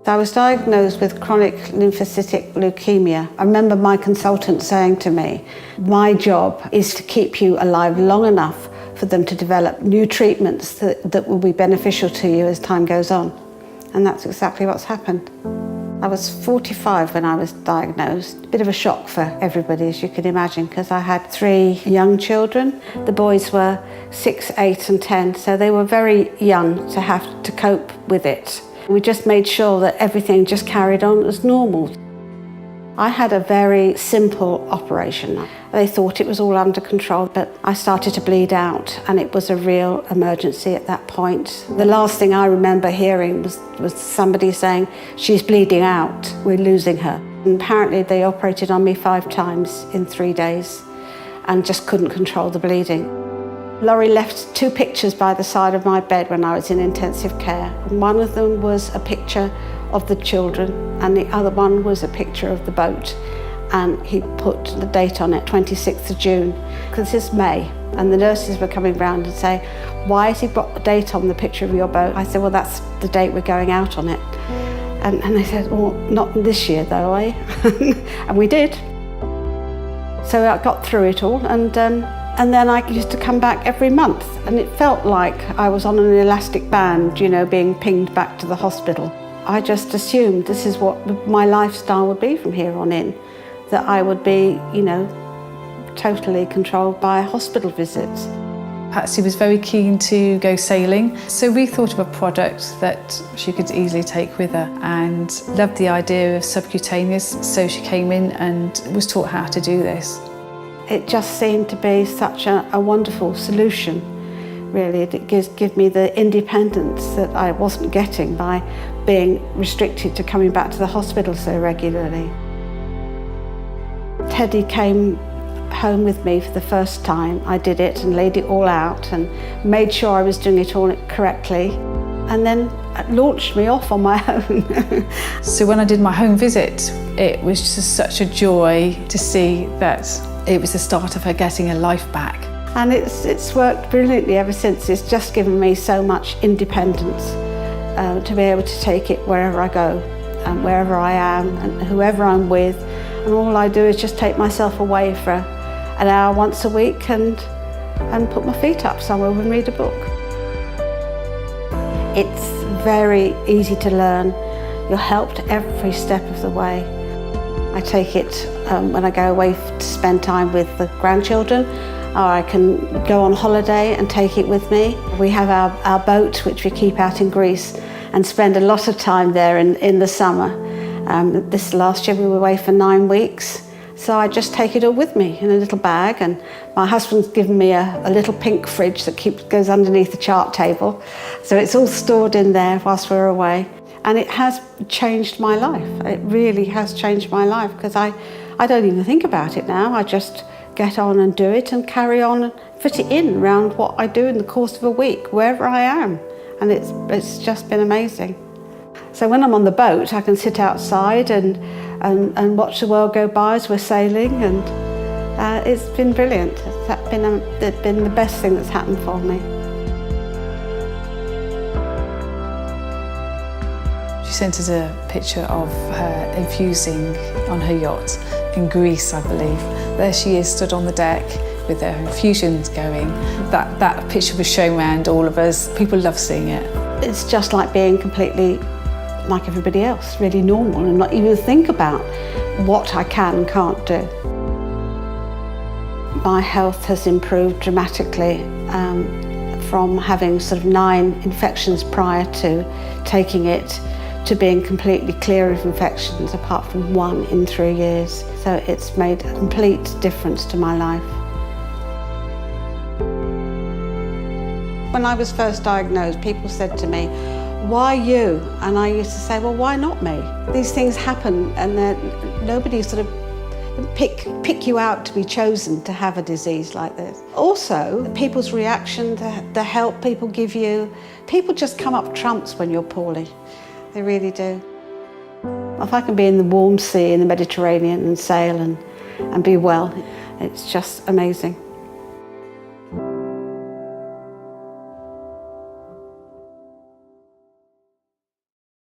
I was diagnosed with chronic lymphocytic leukemia. I remember my consultant saying to me, my job is to keep you alive long enough for them to develop new treatments that will be beneficial to you as time goes on. And that's exactly what's happened. I was 45 when I was diagnosed. A bit of a shock for everybody, as you can imagine, because I had 3 young children. The boys were 6, 8 and 10, so they were very young to have to cope with it. We just made sure that everything just carried on as normal. I had a very simple operation. They thought it was all under control, but I started to bleed out and it was a real emergency at that point. The last thing I remember hearing was somebody saying, "She's bleeding out, we're losing her." And apparently they operated on me 5 times in 3 days and just couldn't control the bleeding. Laurie left 2 pictures by the side of my bed when I was in intensive care. One of them was a picture of the children and the other one was a picture of the boat. And he put the date on it, 26th of June, because this is May. And the nurses were coming round and saying, "Why has he got the date on the picture of your boat?" I said, "Well, that's the date we're going out on it." And they said, "Well, not this year though, eh?" And we did. So I got through it all, and then I used to come back every month, and it felt like I was on an elastic band, you know, being pinged back to the hospital. I just assumed this is what my lifestyle would be from here on in, that I would be, you know, totally controlled by hospital visits. Patsy was very keen to go sailing, so we thought of a product that she could easily take with her and loved the idea of subcutaneous, so she came in and was taught how to do this. It just seemed to be such a wonderful solution, really. It gives me the independence that I wasn't getting by being restricted to coming back to the hospital so regularly. Teddy came home with me for the first time. I did it and laid it all out and made sure I was doing it all correctly, and then launched me off on my own. So when I did my home visit, it was just such a joy to see that it was the start of her getting her life back. And it's worked brilliantly ever since. It's just given me so much independence to be able to take it wherever I go and wherever I am and whoever I'm with. And all I do is just take myself away for an hour once a week and put my feet up somewhere and read a book. It's very easy to learn. You're helped every step of the way. I take it when I go away to spend time with the grandchildren, or I can go on holiday and take it with me. We have our boat, which we keep out in Greece, and spend a lot of time there in the summer. This last year we were away for 9 weeks, so I just take it all with me in a little bag, and my husband's given me a little pink fridge that goes underneath the chart table, so it's all stored in there whilst we're away. And it has changed my life. It really has changed my life, because I don't even think about it now. I just get on and do it and carry on and fit it in around what I do in the course of a week, wherever I am. And it's just been amazing. So when I'm on the boat, I can sit outside and watch the world go by as we're sailing, and it's been brilliant. It's been the best thing that's happened for me. She sent us a picture of her infusing on her yacht in Greece, I believe. There she is, stood on the deck with her infusions going. That picture was shown around all of us. People love seeing it. It's just like being completely like everybody else, really normal, and not even think about what I can and can't do. My health has improved dramatically from having sort of 9 infections prior to taking it to being completely clear of infections, apart from 1 in 3 years. So it's made a complete difference to my life. When I was first diagnosed, people said to me, "Why you?" And I used to say, "Well, why not me?" These things happen, and nobody sort of pick you out to be chosen to have a disease like this. Also, people's reaction, the help people give you, people just come up trumps when you're poorly. They really do. If I can be in the warm sea in the Mediterranean and sail and be well, it's just amazing.